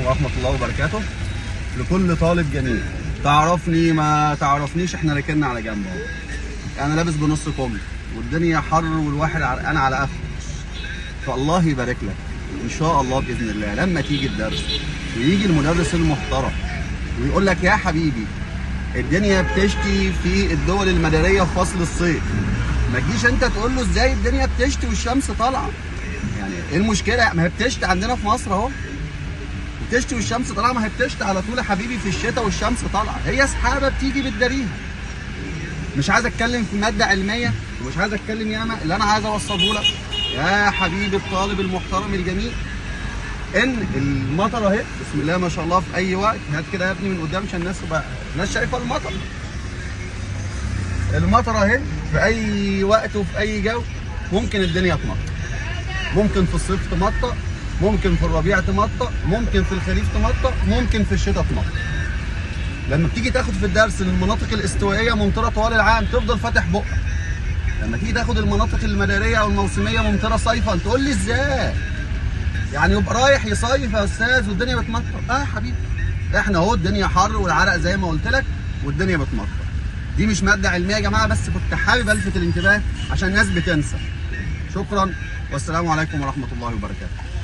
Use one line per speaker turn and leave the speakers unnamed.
ورحمة الله وبركاته. لكل طالب جميل، تعرفني ما تعرفنيش، احنا ركننا على جنب اهو. انا لابس بنص كم والدنيا حر والواحد عرقان على اخره. فالله يبارك لك ان شاء الله باذن الله لما تيجي الدرس ويجي المدرس المحترم ويقول لك يا حبيبي الدنيا بتشتي في الدول المداريه في فصل الصيف، ما تجيش انت تقول له ازاي الدنيا بتشتي والشمس طالعه. يعني ايه المشكله؟ ما هي بتشتي عندنا في مصر اهو، بتشتي والشمس طالعه. ما هي بتشتي على طول يا حبيبي في الشتاء والشمس طالعه، هي سحابه بتيجي بتداريها. مش عايز اتكلم في ماده علميه ومش عايز اتكلم ياما، اللي انا عايز اوصله لك يا حبيبي الطالب المحترم الجميل ان المطر اهي بسم الله ما شاء الله في اي وقت. هات كده يا ابني من قدام عشان الناس شايفه المطر. المطر اهي في اي وقت وفي اي جو ممكن الدنيا تمطر. ممكن في الصيف تمطر، ممكن في الربيع تمطر، ممكن في الخريف تمطر، ممكن في الشتاء تمطر. لما بتيجي تاخد في الدرس المناطق الاستوائيه ممطره طوال العام تفضل فاتح بقك. لما تيجي تاخد المناطق المداريه او الموسميه ممطره صيفا تقول لي ازاي؟ يعني يبقى رايح يصيف يا استاذ والدنيا بتمطر. يا حبيبي احنا اهو الدنيا حر والعرق زي ما قلت لك والدنيا بتمطر. دي مش ماده علميه يا جماعه، بس كنت حابب الفت الانتباه عشان الناس بتنسى. شكرا والسلام عليكم ورحمه الله وبركاته.